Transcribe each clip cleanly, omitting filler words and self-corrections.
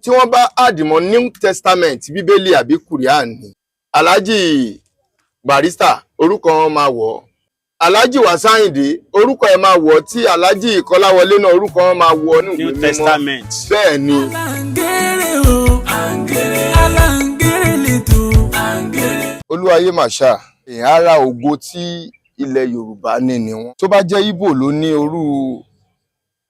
tí wọ́n bá àdìmọ́ New Testament bíbélì àbí Quran ni Alhaji Barrister orúkọ wọn máa wọ̀ Alhaji Wasiu Ayinde orúkọ ẹ̀ máa wọ̀ tí Alhaji Kọ́láwọlé náà orúkọ wọn máa wọ̀ ní New Testament. bẹ́ẹ̀ ni. Olúwayé màṣá èèyàn ara ògo tí ilẹ̀ Yorùbá ní ni wọ́n. Tó bá jẹ́ Ìgbò ló ní orú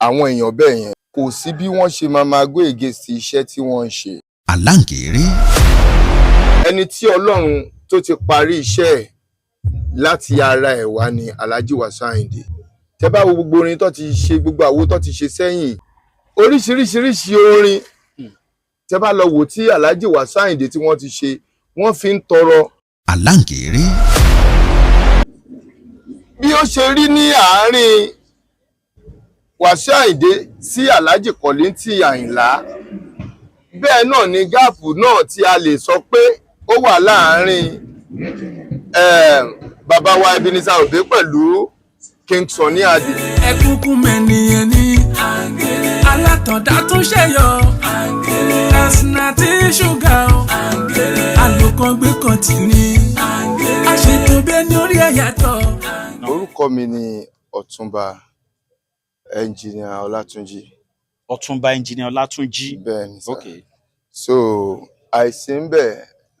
àwọn èèyàn bẹ́ẹ̀ yẹn kò sí bí wọ́n ṣe máa go against iṣẹ́ tí wọ́n ń ṣe. Aláǹgèrè. Ẹni tí Ọlọ́run tó ti parí iṣẹ́ ẹ̀ láti ara ẹ̀ wá ni Alhaji Wasiu Ayinde. Tẹ́ bá wo gbogbo orin tó ti ṣe gbogbo àwo tó ti ṣe sẹ́yìn oríṣiríṣi orin tẹ́ bá lọ wò tí Alhaji Wasiu Ayinde tí wọ́n ti ṣe wọ́n fi ń tọrọ. Aláǹgèrè. Bí ó ṣe rí ní àárín Wasiu Ayinde sí Alhaji Kollington Ayinla bẹ́ẹ̀ náà ni gáàpù náà tí a lè sọ pé ó wà láàárín bàbá wa Ebenezer Obey pẹ̀lú King Sunny Adé. Ẹkúnkún mẹ́niyẹn ní alátọ̀dá tún ṣẹ̀yọ ẹ̀sìnà tí ṣúgà ó àlòkàn gbé kan tì ní àṣetò bẹ́ẹ̀ ní orí ẹ̀yàtọ̀. Orúkọ mi ni Ọ̀túnba Engineer Ọlátúnjí. Ọ̀túnba Engineer Ọlátúnjí. Bẹ́ẹ̀ ni sir. Okay. So àìsí ń bẹ̀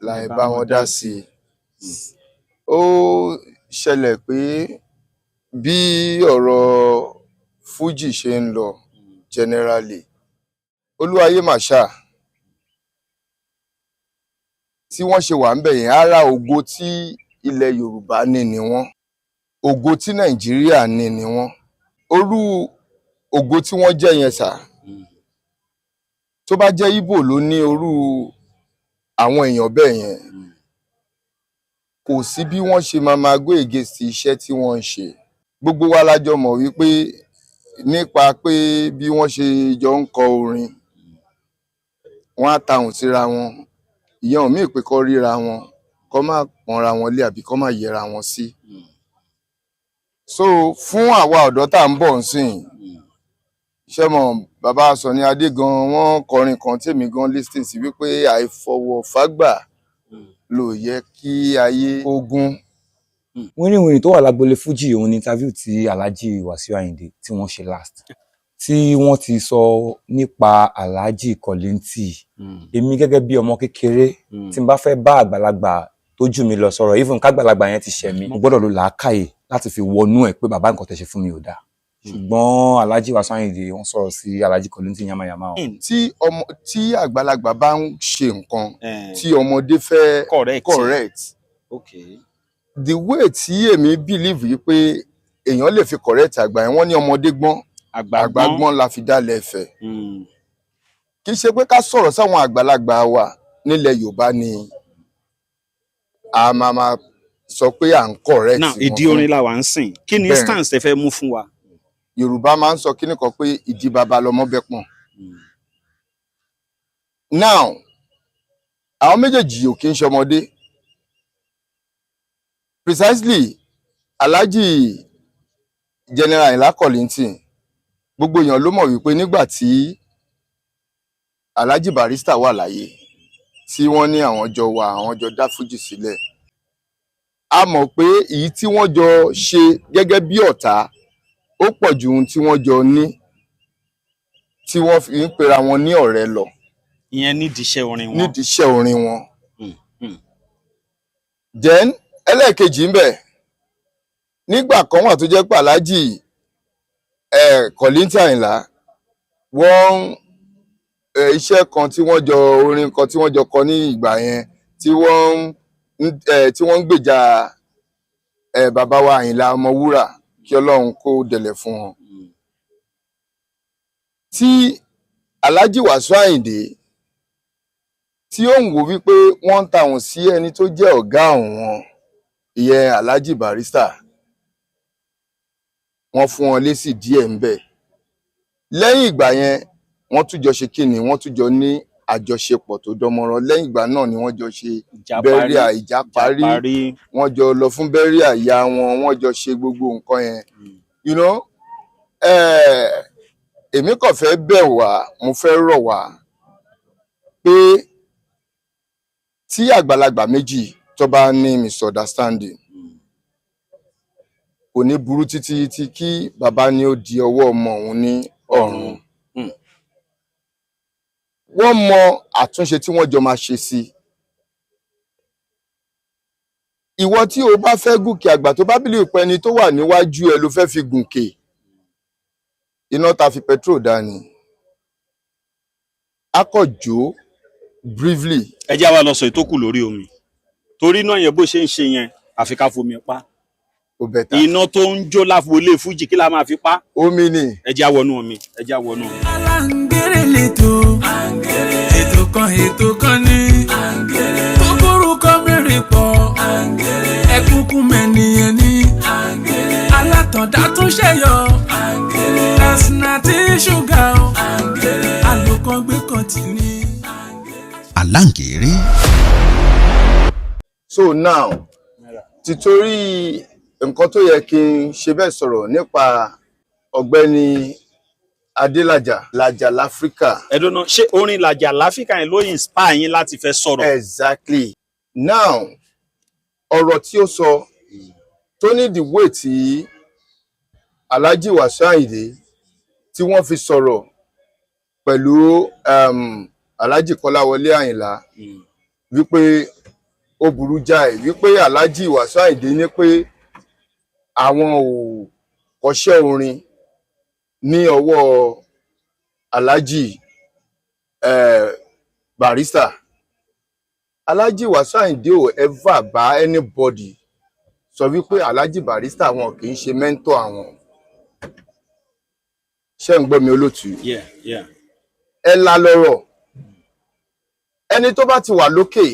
láì bá wọn dá sí i. Ó ṣẹlẹ̀ pé bí ọ̀rọ̀ Fuji ṣe ń lọ generally Olúwayé màṣá tí wọ́n ṣe wà ń bẹ̀ yẹn ara ògo tí ilẹ̀ Yorùbá ní ni wọ́n ògo tí Nàìjíríà ní ni wọ́n orú ògo tí wọ́n jẹ́ yẹn sà tó bá jẹ́ Ìgbò ló ní orú àwọn èèyàn bẹ́ẹ̀ yẹn kò sí bí wọ́n ṣe máa go against iṣẹ́ tí wọ́n ń ṣe. Gbogbo wa lájọ mọ̀ wípé nípa pé bí wọ́n ṣe jọ ń kọ orin wọ́n á tahùn síra wọn ìyẹn ò mí pé kọ́ ríra wọn kọ́ máa pọ́nra wọn lé àbí kọ́ máa yẹra wọn sí. So fún àwa ọ̀dọ́ tá ń bọ̀ nsìn iṣẹ́ mọ̀ bàbá Sunny Adé gan wọ́n kọrin kan tèmi gan listing sí wípé àìfọwọ́ fágbà ló yẹ kí ayé ogun. Wínrìnwínrìn tó wà lágbolé Fuji òun ni interview tí Alhaji Wasiu Ayinde tí wọ́n ṣe last tí wọ́n ti sọ nípa Alhaji Kollington. Èmi gẹ́gẹ́ bí ọmọ kékeré tí n bá fẹ́ bá àgbàlagbà tó jù mí lọ sọ̀rọ̀ even kágbàlagbà yẹn ti ṣẹ̀ mí mo gbọ́dọ̀ lo làákàyè láti fi wọnú ẹ̀ pé bàbá nǹkan tẹ́ ṣe fún mi ò dáa. Ṣùgbọ́n Alhaji Wasiu Ayinde wọ́n sọ̀rọ̀ sí Alhaji Kollington yamayama. Tí àgbàlagbà bá ń ṣe nǹkan tí ọmọdé fẹ́ correct. Okay. The way tí èmi believe yìí pé èèyàn lè fi correct àgbà yẹn wọ́n ní ọmọdé gbọ́n àgbà gbọ́n la fi dálẹ̀ ẹ̀fẹ̀. Kì í ṣe pé ká sọ̀rọ̀ sáwọn àgbàlagbà wa nílẹ̀ Yorùbá ni a máa sọ pé à ń correct. Now ìdí orin la wà ń sìn kí ni stance tẹ́ fẹ́ mú fún wa. Yorùbá máa ń sọ kíní kan pé ìdí baba lọmọ bẹ́ pọ̀n. Now àwọn méjèèjì ò kí ń ṣọmọdé. Precisely Alhaji General Ayinla Kollington gbogbo èèyàn ló mọ̀ wípé nígbà tí Alhaji Barrister wà láyé tí wọ́n ní àwọn jọ dá Fuji sílẹ̀ a mọ̀ pé èyí tí wọ́n jọ ṣe gẹ́gẹ́ bí ọ̀tá ó pọ̀ ju ohun tí wọ́n jọ ní tí wọ́n fi ń pera wọn ní ọ̀rẹ́ lọ. Ìyẹn nídìí iṣẹ́ orin wọn. Nídìí iṣẹ́ orin wọn. Then ẹlẹ́ẹ̀kejì ń bẹ nígbà kan wà tó jẹ́ pé Alhaji Kollington Ayinla wọ́n iṣẹ́ kan tí wọ́n jọ orin kan tí wọ́n jọ kọ ní ìgbà yẹn tí wọ́n ń gbèjà bàbá wa Àyìnlá Ọmọwúrà kí Ọlọ́run kó dẹ̀lẹ̀ fún wọn. Tí Alhaji Wasiu Ayinde tí ó ń wò wípé wọ́n ń tàwọn sí ẹni tó jẹ́ ọ̀gá wọn ìyẹn Alhaji Barrister wọ́n fún wọn lésì díẹ̀ ń bẹ. Lẹ́yìn ìgbà yẹn wọ́n tún jọ ṣe kíni wọ́n tún jọ ní àjọṣepọ̀ tó dánmọ́rán. Lẹ́yìn ìgbà náà ni wọ́n jọ ṣe bẹ́ríà ìjà parí wọ́n jọ lọ fún bẹ́ríà ìyá wọn wọ́n jọ ṣe gbogbo nǹkan yẹn. You know èmi kàn fẹ́ bẹ̀ wá mo fẹ́ rọ̀ wá pé tí àgbàlagbà méjì tó bá ní misunderstanding kò ní burú títí kí bàbá ní ó di ọwọ́ ọmọ òun ní ọ̀run. Wọ́n mọ àtúnṣe tí wọ́n jọ máa ṣe sí. Ìwọ tí o bá fẹ́ gùnkè àgbà tó bá bìlì pé ẹni tó wà níwájú ẹ ló fẹ́ fi gùnkè, iná ta fi petrol dání. Akọ̀jó briefly. ẹ jẹ́ àwa lọ sọ ìtókù lórí omi torí náà yẹn bó ṣe ń ṣe yẹn àfi ká fomi pa. Ó bẹ̀tà. Iná tó ń jó láfolé fújì kí la máa fi pa. Omi ni. ẹ jẹ́ àwọnú omi ẹ jẹ́ àwọnú omi. Àǹgẹ̀rẹ̀ lẹ́tọ̀ ètò kan ní kókórúkọ mẹ́rin pọ̀ ẹkúnkún mẹ́niyẹn ní alátọ̀dá tún ṣẹ̀yọ ẹ̀sìnà tí ṣúgà àlòkàn gbé kan tì ní. Aláǹgẹ̀rẹ̀. So now títorí nǹkan tó yẹ kí n ṣe bẹ́ẹ̀ sọ̀rọ̀ nípa ọ̀gbẹ́ni Adélàjà Làjà l'Áfríkà. ẹ̀dùn náà ṣé orin Làjà l'Áfríkà yẹn ló inspire yín láti fẹ́ sọ̀rọ̀. Exactly. Now ọ̀rọ̀ tí ó sọ tó ní the way tí Alhaji Wasiu Ayinde tí wọ́n fi sọ̀rọ̀ pẹ̀lú Alhaji Kọ́láwọlé Àyìnlá wípé ó burú jáì, wípé Alhaji Wasiu Ayinde ní pé àwọn ò kọ́ṣẹ́ orin ní ọwọ́ Alhaji Barrister. Alhaji Wasiu Ayinde ò ever bá anybody sọ wípé Alhaji Barrister wọn kì í ṣe mentor àwọn. Ṣé ń gbọ́ mi olótùú? Ẹ la lọ́rọ̀. Ẹni tó bá ti wà lókè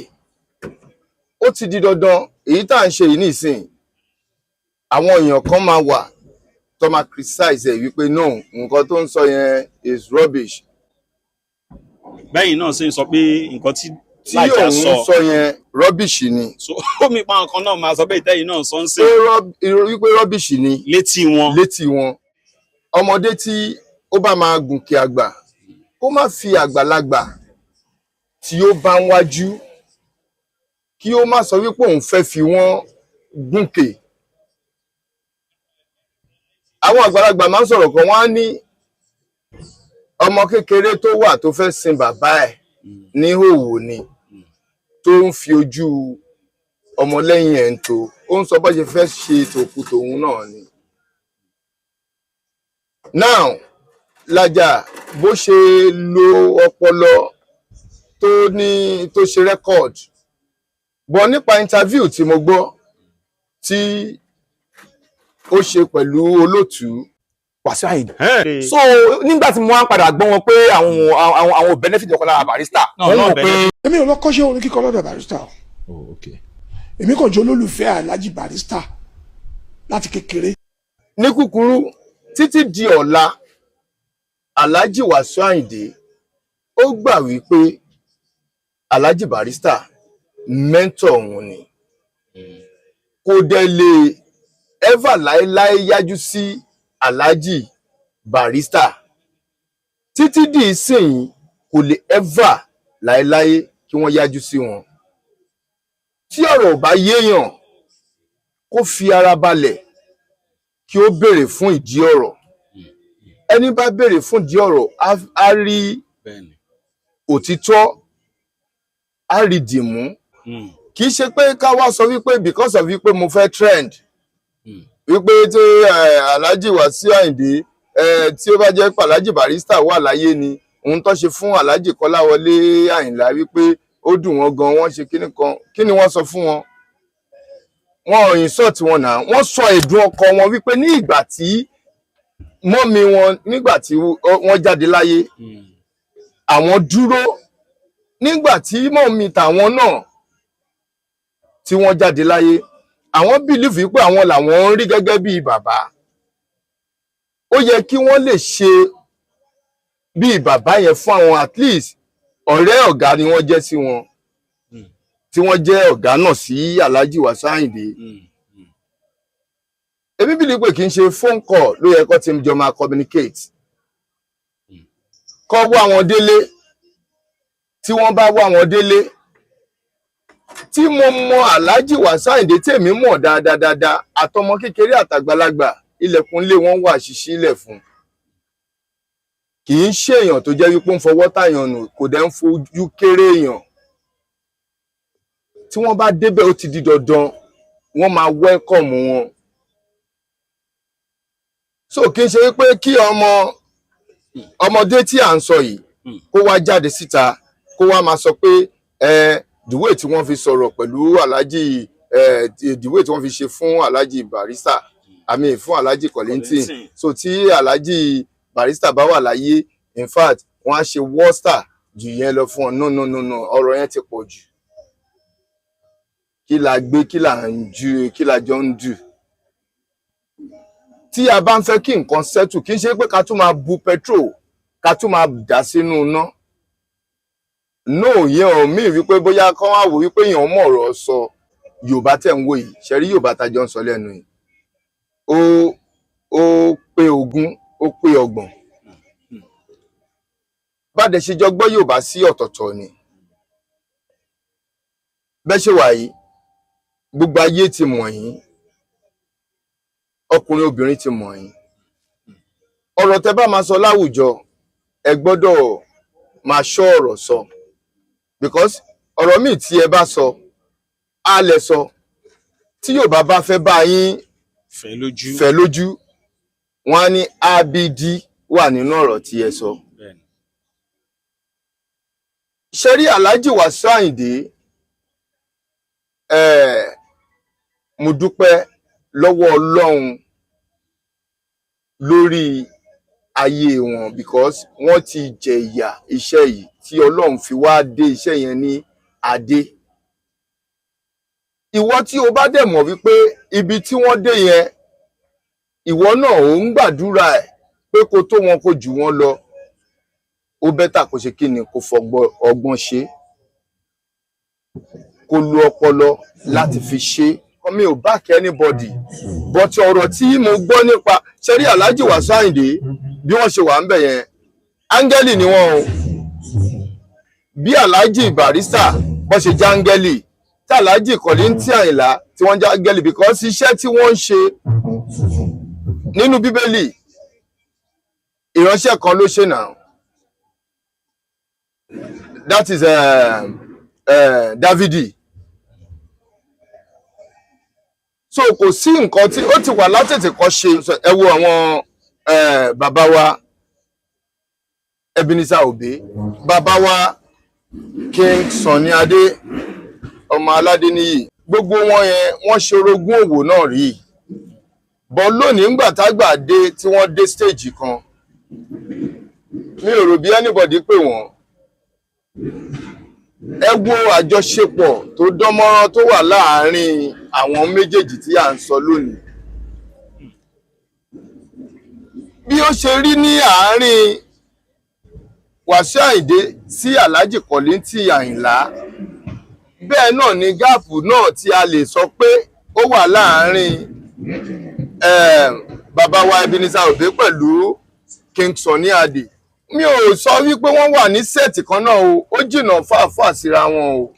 ó ti di dandan èyí tá à ń ṣe yìí nísìn àwọn èèyàn kan máa wà tó máa criticize ẹ wípé no nǹkan tó ń sọ yẹn is rubbish. bẹ́yìn náà sì ń sọ pé nǹkan tí tí òun sọ yẹn rubbish ni. so omi pa nǹkan náà máa sọ bẹ́ẹ̀ tẹ́yìn náà sọ ń sìn. wípé rubbish ni. létí wọn. Ọmọdé tí ó bá máa gùnkè àgbà kó má fi àgbàlagbà tí ó bá ń wájú kí ó má sọ wípé òun fẹ́ fi wọ́n gùnkè. Àwọn àgbàlagbà máa ń sọ̀rọ̀ kan wọ́n á ní ọmọ kékeré tó wà tó fẹ́ sin bàbá ẹ̀ ní hòhò ni tó ń fi ojú ọmọlẹ́yìn ẹ̀ ń tó ó ń sọ bó ṣe fẹ́ ṣe tòkù tòun náà ni. Now Làjà bó ṣe lo ọpọlọ tó ṣe record bọ̀ nípa interview tí mo gbọ́ tí ó ṣe pẹ̀lú olótùú Wasiu Ayinde. So nígbà tí mo wá ń padà gbọ́ wọn pé àwọn ò benefit ọkọ lára Barrister. wọ́n mọ̀ pé èmi ò lọ kọ́ṣẹ́ orin kíkọ lọ́dọ̀ Barrister o. Èmi kàn jẹ́ olólùfẹ́ Alhaji Barrister láti kékeré. Ní kúkúrú títí di ọ̀la Alhaji Wasiu Ayinde ó gbà wípé Alhaji Barrister mentor òun ni. Kò dẹ̀ lè ever láéláé yájú sí Alhaji Barrister títí di ìsìn kò lè ever láéláé kí wọ́n yájú sí wọn. Tí ọ̀rọ̀ ò bá yéèyàn kó fi ara balẹ̀ kí ó béèrè fún ìdí ọ̀rọ̀. Ẹni bá béèrè fún ìdí ọ̀rọ̀ á rí òtítọ́ á rí dìmú. Kì í ṣe pé ká wá sọ wípé because of wípé mo fẹ́ trend wípé tí Alhaji Wasiu Ayinde tí ó bá jẹ́ pé Alhaji Barrister wà láyé ni ohun tó ṣe fún Alhaji Kọ́láwọlé Àyìnlá wípé ó dùn wọ́n gan wọ́n ṣe kíní kan kí ni wọ́n sọ fún wọn. Wọ́n ò insult wọn náà wọ́n sọ ẹ̀dùn ọkàn wọn wípé ní ìgbà tí mọ́mí wọn nígbà tí wọ́n jáde láyé àwọn dúró nígbà tí mọ́mí tàwọn náà tí wọ́n jáde láyé àwọn believe wípé àwọn làwọn ń rí gẹ́gẹ́ bí bàbá. Ó yẹ kí wọ́n lè ṣe bí bàbá yẹn fún àwọn at least ọ̀rẹ́ ọ̀gá ni wọ́n jẹ́ sí wọn tí wọ́n jẹ́ ọ̀gá náà sí Alhaji Wasiu Ayinde. Èmi believe pé kì í ṣe phone call ló yẹ kó tí jọ máa communicate. Kọ́ wá wọn délé tí wọ́n bá wá wọn délé tí mo mọ Alhaji Wasiu Ayinde tèmi mọ̀ dáadáa àtọmọ kékeré àtàgbàlagbà ilẹ̀kùnlé wọn wà ṣíṣí ilẹ̀ fún kì í ṣe èèyàn tó jẹ́ wípé ń fọwọ́ tàyàn nù kò dẹ̀ ń fojú kéré èèyàn tí wọ́n bá débẹ̀ ó ti di dandan wọ́n máa wẹ́kọ̀mù wọn so kì í ṣe wípé kí ọmọdé tí à ń sọ yìí kó wá jáde síta kó wá máa sọ pé the way tí wọ́n fi sọ̀rọ̀ pẹ̀lú Alhaji the way tí wọ́n fi ṣe fún Alhaji Barrister àmì fún Alhaji Kollington so tí Alhaji Barrister bá wà láyé in fact wọ́n á ṣe worster jù yẹn lọ fún ọ no ọ̀rọ̀ yẹn ti pọ̀ jù kí la gbé kí la ń ju kí la jọ ń dù tí a bá ń fẹ́ kí nǹkan settle kì í ṣe pé ká tún máa bu petrol ká tún máa dà sínú iná no yẹn ò mí wípé bóyá kán wá wò wípé èèyàn mọ̀ ọ̀rọ̀ sọ Yorùbá tẹ̀ ń wò yìí ṣẹ́rí Yorùbá tájọ́ ń sọ lẹ́nu yìí ó pé 20 ó pé 30 bàdẹ̀ ṣe jọ gbọ́ Yorùbá sí ọ̀tọ̀ọ̀tọ̀ ni bẹ́ẹ̀ ṣe wà yìí gbogbo ayé ti mọ̀ yín ọkùnrin obìnrin ti mọ̀ yín ọ̀rọ̀ tẹ́ bá máa sọ láwùjọ ẹ gbọ́dọ̀ máa ṣọ́ ọ̀rọ̀ sọ because ọ̀rọ̀ míì tí ẹ bá sọ á lẹ sọ tí Yorùbá bá fẹ́ bá yín fẹ́ lójú wọ́n á ní abd wà nínú ọ̀rọ̀ tí ẹ sọ ṣe rí Alhaji Wasiu Ayinde mo dúpẹ́ lọ́wọ́ Ọlọ́run lórí ayé wọn because wọ́n ti jẹ ìyà iṣẹ́ yìí tí Ọlọ́run fi wá dé iṣẹ́ yẹn ní adé ìwọ tí o bá dẹ̀ mọ̀ wípé ibi tí wọ́n dé yẹn ìwọ náà ò ń gbàdúrà ẹ̀ pé kó tó wọn kó jù wọ́n lọ ó bẹ́tà kó ṣe kí ni kó fọgbọ́n ṣe kó lo ọpọlọ láti fi ṣe mi ò back anybody but ọ̀rọ̀ tí mo gbọ́ nípa ṣẹ́rí Alhaji Wasiu Ayinde bí wọ́n ṣe wà ń bẹ̀ yẹn áńgẹ́lì ni wọ́n o bí Alhaji Barrister bọ́ ṣe já áńgẹ́lì tí Alhaji Kollington Àyìnlá tí wọ́n já áńgẹ́lì because iṣẹ́ tí wọ́n ń ṣe nínú Bíbélì ìránṣẹ́ kan ló ṣe náà that is Davidi so kò sí nǹkan tí ó ti wà látètè kọ́ ṣe ẹ wo àwọn bàbá wa Ebenezer Obey bàbá wa King Sunny Adé ọmọ aládé níyì gbogbo wọn yẹn wọ́n ṣe orogún òwò náà rí bọ́ lónìí ńgbà tágbà dé tí wọ́n dé stage kan mi ò rò bí anybody pè wọ́n ẹ wo àjọṣepọ̀ tó dánmọ́rán tó wà láàárín àwọn méjèèjì tí à ń sọ lónìí bí ó ṣe rí ní àárín Wasiu Ayinde sí Alhaji Kollington Àyìnlá bẹ́ẹ̀ náà ni gáàpù náà tí a lè sọ pé ó wà láàárín bàbá wa Ebenezer Obey pẹ̀lú King Sunny Adé mi ò sọ wípé wọ́n wà ní sẹ́ẹ̀tì kan náà o ó jìnnà fàáfàá síra wọn o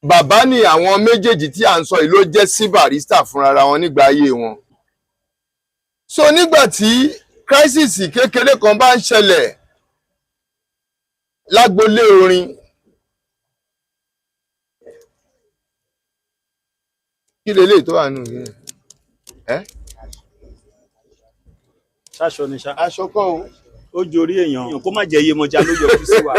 bàbá ni àwọn méjèèjì tí à ń sọ yìí ló jẹ́ sí Barrister fúnra wọn nígbà ayé wọn so nígbà tí crisis kékeré kan bá ń ṣẹlẹ̀ lágbolé orin kí lélẹ́yìí tó wà nù yẹn ṣaṣọ ni ṣá aṣọ kọ́ o ó jorí èèyàn kó má jẹ iye mọjà ló yọjú sí wa.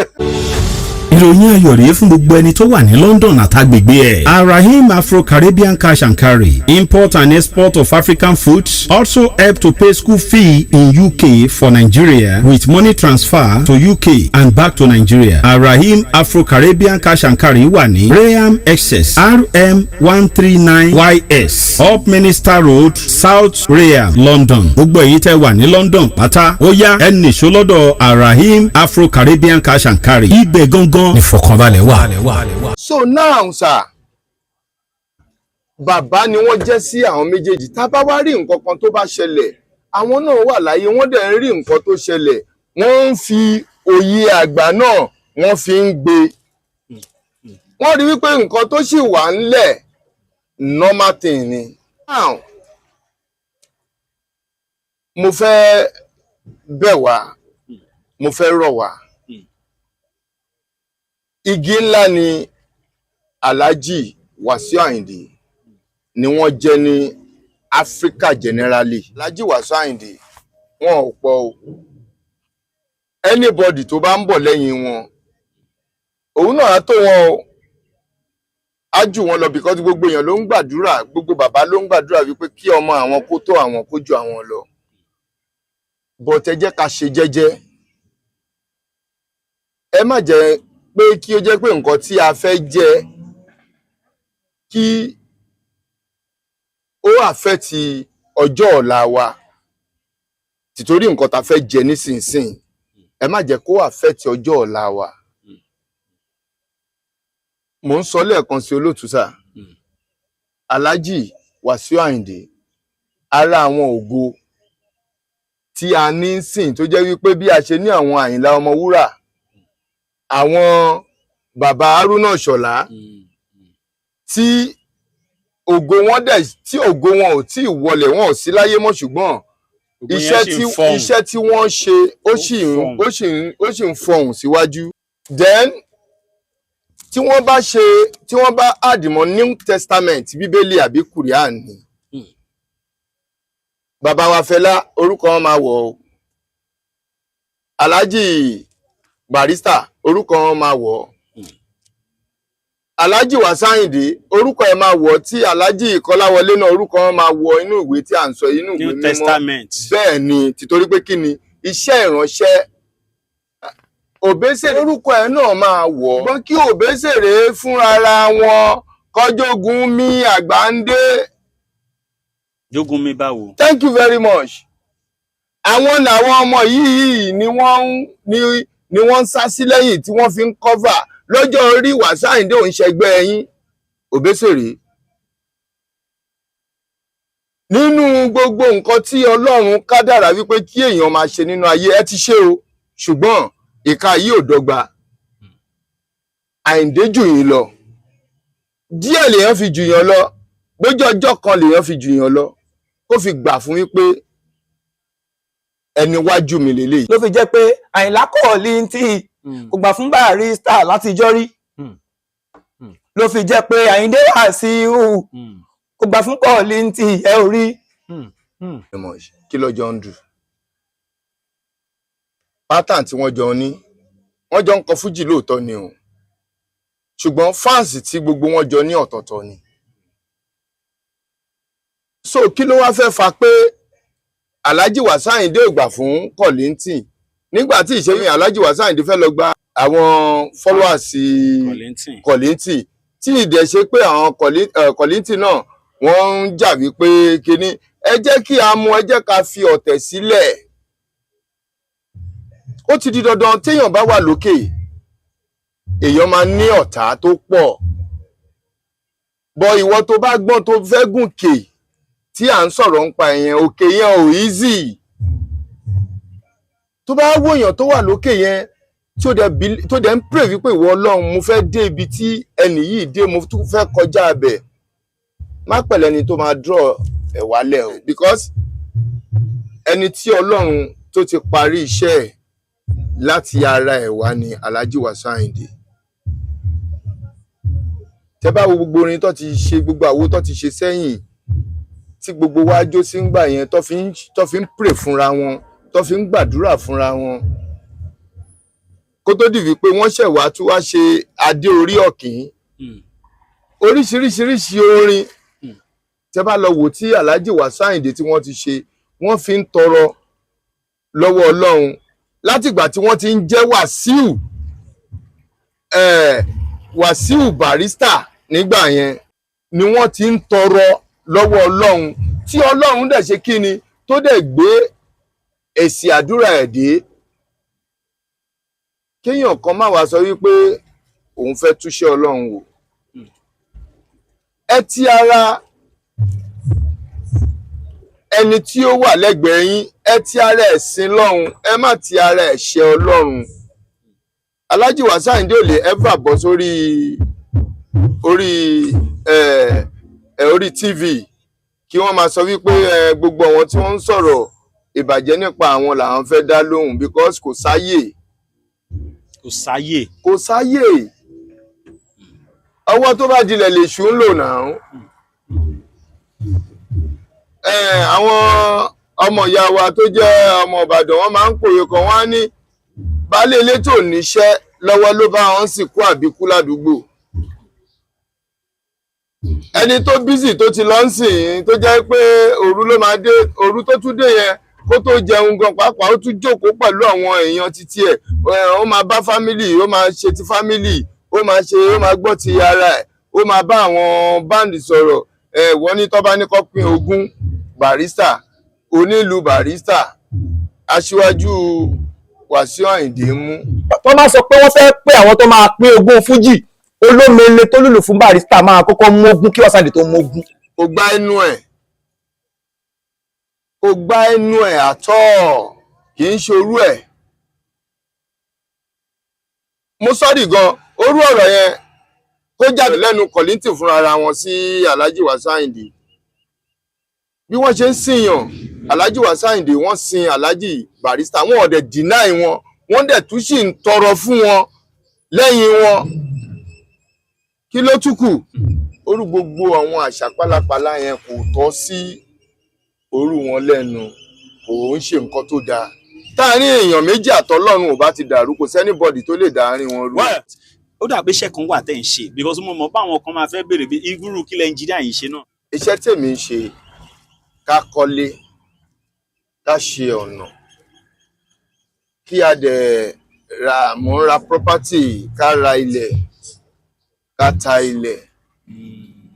ìròyìn ayọ̀ rèé fún gbogbo ẹni tó wà ní London àtàgbègbè ẹ̀. Arahim Afro-Caribbean Cash and Carry, import and export of African foods, also help to pay school fee in UK for Nigeria with money transfer to UK and back to Nigeria. Arahim Afro-Caribbean Cash and Carry wà ní Graham Excess RM 139YS Up Minister Road, South Graham, London. Gbogbo èyí tẹ́ wà ní London pátá ó yá ẹ nìṣó lọ́dọ̀ Arahim Afro-Caribbean Cash and Carry. Ibẹ̀ gangan ìfọ̀kànbalẹ̀ wà. So now sir bàbá ni wọ́n jẹ́ sí àwọn méjèèjì tá bá wá rí nǹkan kan tó bá ṣẹlẹ̀ àwọn náà wà láyé wọ́n dẹ̀ ń rí nǹkan tó ṣẹlẹ̀ wọ́n ń fi òye àgbà náà wọ́n fi ń gbé wọ́n rí wípé nǹkan tó sì wà ńlẹ̀ normal thing ni. Now mo fẹ́ bẹ̀ wá mo fẹ́ rọ̀ wá igi ńlá ni Alhaji Wasiu Ayinde ni wọ́n jẹ́ ní Africa generally. Alhaji Wasiu Ayinde wọn ò pọ̀ o anybody tó bá ń bọ̀ lẹ́yìn wọn òun náà á tó wọn o á jù wọn lọ because gbogbo èèyàn ló ń gbàdúrà gbogbo bàbá ló ń gbàdúrà wípé kí ọmọ àwọn kó tó àwọn kó ju àwọn lọ but ẹ jẹ́ ká ṣe jẹ́jẹ́ ẹ má jẹ́ pé kí ó jẹ́ pé nǹkan tí a fẹ́ jẹ́ kí ó àfẹ́tì ọjọ́ ọ̀la wa tìtorí nǹkan tá fẹ́ jẹ nísinsìnyí ẹ má jẹ́ kó àfẹ́tì ọjọ́ ọ̀la wa. Mò ń sọ lẹ́ẹ̀kan sí olóòtú sà Alhaji Wasiu Ayinde ara àwọn ògo tí a ní sìn tó jẹ́ wípé bí a ṣe ní àwọn Àyìnlá Ọmọwúrà àwọn bàbá Haruna Ìṣọ̀lá tí ògo wọn ò tí ì wọlẹ̀ wọn ò sí láyé mọ́ ṣùgbọ́n iṣẹ́ tí wọ́n ṣe ó sì ń fọhùn síwájú. Then tí wọ́n bá àdìmọ́ New Testament Bíbélì àbí Quran ni bàbá wa Fẹlá orúkọ wọn máa wọ̀ ọ́ Alhaji Barrister orúkọ wọn máa wọ̀ ọ́ Alhaji Wasiu Ayinde orúkọ ẹ̀ máa wọ̀ tí Alhaji Kọ́láwọlé náà orúkọ wọn máa wọ̀ inú ìwé tí à ń sọ inú ìwé mímọ́ Testament. Bẹ́ẹ̀ ni títorí pé kí ni iṣẹ́ ìránṣẹ́ Òbésèré orúkọ ẹ̀ náà máa wọ̀ ṣùgbọ́n kí Òbésèré fúnra wọn kọjógun mi Àgbándé. Jogun mi báwo. Thank you very much. Àwọn làwọn ọmọ yìí ni wọ́n ń sá sí lẹ́yìn tí wọ́n fi ń cover lọ́jọ́ orí Wasiu Ayinde òun ṣẹgbẹ́ yín Òbésèré. Nínú gbogbo nǹkan tí Ọlọ́run kádàrá wípé kí èèyàn máa ṣe nínú ayé ẹ ti ṣe o ṣùgbọ́n ìka yìí ò dọ́gba Ayinde jù yín lọ díẹ̀ lèèyàn fi jù yàn lọ gbójú ọjọ́ kan lèèyàn fi jù yàn lọ kó fi gbà fún wípé ẹni wájú mi lélẹ́yìí. ló fi jẹ́ pé Àyìnlá Kollington kò gbà fún Barrister látijọ́ rí ló fi jẹ́ pé Ayinde Wasiu kò gbà fún Kollington ẹ ò rí. kí ló jọ ń dù pattern tí wọ́n jọ ní wọ́n jọ ń kọ fújì lóòótọ́ ni o ṣùgbọ́n fans tí gbogbo wọn jọ ní ọ̀tọ̀ọ̀tọ̀ ni. So kí ló wá fẹ́ fa pé Alhaji Wasiu Ayinde ò gbà fún Kollington nígbà tí ìṣẹ́yìn Alhaji Wasiu Ayinde fẹ́ lọ gba àwọn followers Kollington tí ìdẹ̀ ṣe pé àwọn Kollington náà wọ́n ń jà wípé kíní ẹ jẹ́ kí a mú ẹ jẹ́ ká fi ọ̀tẹ̀ sílẹ̀. Ó ti di dandan téèyàn bá wà lókè èèyàn máa ní ọ̀tá tó pọ̀ bọ́ ìwọ tó bá gbọ́n tó fẹ́ gùnkè tí à ń sọ̀rọ̀ nípa ẹ̀yẹn òkè yẹn ò easy tó bá wòyàn tó wà lókè yẹn tó dẹ̀ ń pray wípé ìwọ Ọlọ́run mo fẹ́ dé ibi tí ẹni yìí dé mo tún fẹ́ kọjá abẹ̀ má pẹ̀lẹ́ ni tó máa draw ẹ̀ wálẹ̀ o because ẹni tí Ọlọ́run tó ti parí iṣẹ́ ẹ̀ láti ara ẹ̀ wá ní Alhaji Wasiu Ayinde. Tẹ́ bá wo gbogbo orin tó ti ṣe gbogbo àwo tó ti ṣe sẹ́yìn tí gbogbo wa jó sí ń gbà yẹn tó fi ń pray fúnra wọn tó fi ń gbàdúrà fúnra wọn kó tó dìbì pé wọ́n ṣẹ̀ wá tún wá ṣe adé orí ọ̀kín oríṣiríṣiríṣi orin tẹ́ bá lọ wò tí Alhaji Wasiu Ayinde tí wọ́n ti ṣe wọ́n fi ń tọrọ lọ́wọ́ Ọlọ́run látìgbà tí wọ́n ti ń jẹ́ Wasiu Barrister nígbà yẹn ni wọ́n ti ń tọrọ lọ́wọ́ Ọlọ́run tí Ọlọ́run dẹ̀ ṣe kí ni tó dẹ̀ gbé èsì àdúrà ẹ̀ dé. Kéèyàn kan má wá sọ wípé òun fẹ́ túṣẹ́ Ọlọ́run wò ẹ ti ara ẹni tí ó wà lẹ́gbẹ̀ẹ́ yín ẹ ti ara ẹ̀ sin lọ́run ẹ má ti ara ẹ̀ ṣe Ọlọ́run. Alhaji Wasiu Ayinde ò lè ever bọ́ orí TV kí wọ́n máa sọ wípé gbogbo àwọn tí wọ́n ń sọ̀rọ̀ ìbàjẹ́ nípa àwọn làwọn fẹ́ dá lóhùn because kò sáyè. Kò sáyè. Ọwọ́ tó bá dilẹ̀ lè ṣù ń lò náà. Àwọn ọmọ ìyá wa tó jẹ́ ọmọ Ìbàdàn wọ́n máa ń pòwe kan wọ́n á ní baálé ilé tó níṣẹ́ lọ́wọ́ ló bá wọn sì kú àbíkú ládùúgbò. Ẹni tó bísì tó ti lọ ń sìn tó jẹ́ pé òru ló máa dé, òru tó tún dé yẹn kó tó jẹun gan pàápàá ó tún jókòó pẹ̀lú àwọn èèyàn títí ẹ̀, ó máa bá fámìlì, ó máa ṣe ti fámìlì, ó máa gbọ́ ti ara ẹ̀, ó máa bá àwọn báǹdì sọ̀rọ̀. Wọ́n ní tó bá ní kó pín ogún Barrister, onílù Barrister, aṣíwájú Wasiu Ayinde mú. Tó máa sọ pé wọ́n fẹ́ pé àwọn tó máa pín ogún fújì, olómele tó lùlù fún Barrister máa kọ́kọ́ mógún kí Wasiu Ayinde tó mógún. Kò gbá ẹnu ẹ̀ àtọ́, kì í ṣorú ẹ̀. Mo sọ́rí gan orú ọ̀rọ̀ yẹn tó jáde lẹ́nu Kọ̀líntì fúnra ara wọn sí Alhaji Wasiu Ayinde. Bí wọ́n ṣe ń sìnyàn Alhaji Wasiu Ayinde, wọ́n sin Alhaji Barrister, wọ́n ọ̀dẹ̀ deny wọn, wọ́n dẹ̀ tún sì ń tọrọ fún wọn lẹ́yìn wọn. Kí ló tún kù? Orú gbogbo àwọn àṣà pálapàla yẹn kò tọ́ sí orú wọn lẹ́nu, kò ń ṣe nǹkan tó dáa. Táàrin èèyàn méjì àtọlọ́run ò bá ti dàrú, kò sẹ́nibọ̀dì tó lè dáàrin wọn rú. Ó dàbí iṣẹ́ kan wà tẹ́ ń ṣe because mo mọ̀ báwọn kan máa fẹ́ béèrè bí irú kí lẹ́ ẹnjìníà yìí ṣe náà. Iṣẹ́ tèmi ń ṣe ká kọ́lé, ká ṣe ọ̀nà, kí a dẹ̀ ra property, ká ra ilẹ̀, ká ta ilẹ̀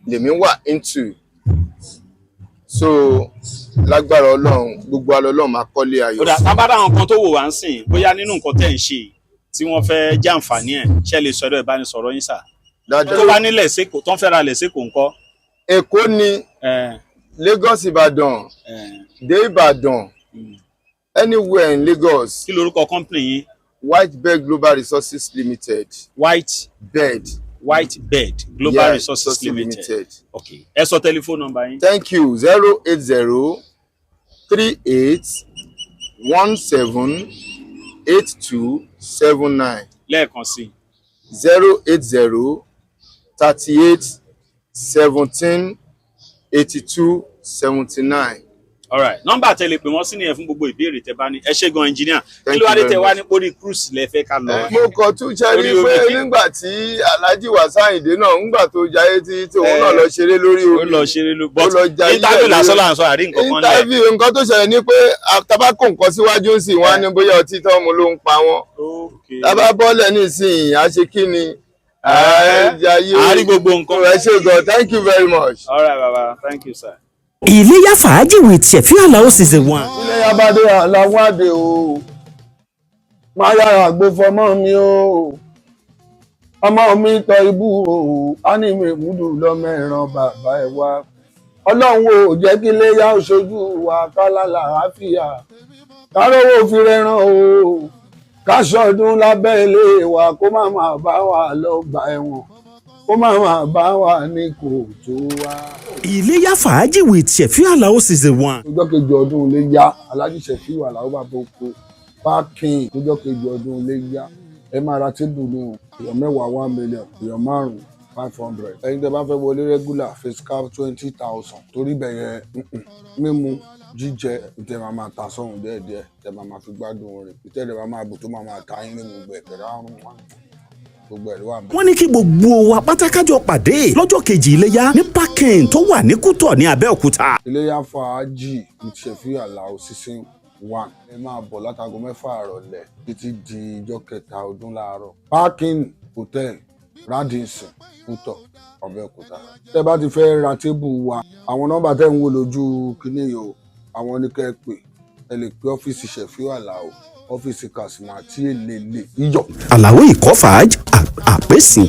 lèmi wà into. So lágbára Ọlọ́run gbogbo Ọlọ́run máa kọ́lé ayọ̀. Ó dà tábàdà àwọn kan tó wò wá ń sìn bóyá nínú nǹkan tẹ́ ń ṣe tí wọ́n fẹ́ jẹ àǹfààní ẹ̀ ṣe lè sọ̀rọ̀ ìbánisọ̀rọ̀ yín sà. Tó bá nílẹ̀ sẹ́kọ̀ọ́ tó ń fẹ́ ra lẹ̀ sẹ́kọ̀ọ́ ńkọ́. Èkó ni Lagos Ìbàdàn, dé Ìbàdàn, anywhere in Lagos. Kí lorúkọ company yín? White Bed Global Resources Limited. White Bed Global Resources Limited. Okay. Ẹ sọ telephone number yín. Thank you. 08038178279. Lẹ́ẹ̀kan sí. 08038178279. All right. Nọ́mbà tẹ́ lè pè wọ́n sí nìyẹn fún gbogbo ìbéèrè tẹ́ bá ní. Ẹ ṣé gan engineer. Kí ló wá dé tẹ́ wá ní orí cruise lẹ fẹ́ ká lọ? Mo kàn tún ṣe rí pé nígbà tí Alhaji Wasiu Ayinde náà ńgbà tó jayé tí òun náà lọ ṣeré lórí omi. Ó lọ ṣeré lórí but interview lásán là ń sọ àrí nǹkan kan lẹ̀. Interview nǹkan tó ṣẹlẹ̀ ni pé tabako nǹkan síwájú ń sìn wọ́n á ní bóyá ọtí tán mo ló ń pa wọ́n. Tábà bọ́ọ̀lẹ̀ nísìnyí á ṣe kí ni? Àárí gbogbo nǹkan. Ẹ ṣé gan, thank you very much. All right baba, thank you sir. Iléyá fàájì with Sefiu Alao season 1. Iléyá bá dé làwọn àdè o, máa yára gbé fọmọ mi o, ọmọ mi tọ ibú o, á ní mèmúdù lọ́mọ ẹ̀ràn bàbá ẹ̀ wá. Ọlọ́run ò jẹ́ kí Iléyá ó ṣojú wa kálálà àáfíà, kárówó fi rẹran o, káṣọdún lábẹ́ ilé wa kó má máa bá wa lọ́gbà ẹ̀wọ̀n, kó má máa bá wa ní kòtò wa. Iléyá fàájì with Sefiu Alao season 1. Ọjọ́ kejì ọdún Iléyá, Alhaji Sefiu Alao bàbá oko páàkìn. Ọjọ́ kejì ọdún Iléyá, ẹ máa ra tébù ní o, èèyàn mẹ́wàá 1 million, èèyàn márùn-ún 500. Ẹ̀yin tẹ́ bá fẹ́ wọlé regular face cap 20,000. Torí bẹ̀yẹn mímu jíjẹ ìtẹ̀ máa ta sọ́hun díẹ̀díẹ̀, tẹ́ máa fi gbádùn orin, ìtẹ̀ tẹ́ máa bù tó máa ta yín ní gbogbo ẹ̀kẹ́rẹ́ àrùn wọn. Wọ́n ní kí gbogbo wa pátákájọ pàdé lọ́jọ́ kejì Iléyá ní parking tó wà ní Kútọ̀ ní Abẹ́òkúta. Iléyá fàájì with Sefiu Alao season 1. Ẹ máa bọ̀ látago 6 àrọ̀lẹ́ títí di ijọ́ kẹta ọdún láàárọ̀. Parking hotel Radisson Kútọ̀ Abẹ́òkúta. Tẹ́ bá ti fẹ́ ra tébù wa, àwọn nọ́mbà tẹ́ ń wò lójú kíní yìí o, àwọn ní kẹ́ pè. Ẹ lè pe ọ́fíìsì Sefiu Alao, ọ́fíìsì Katsina àti èlélẹ̀ iyọ̀. Àlàó ìkọ́ fàájì àpèsìn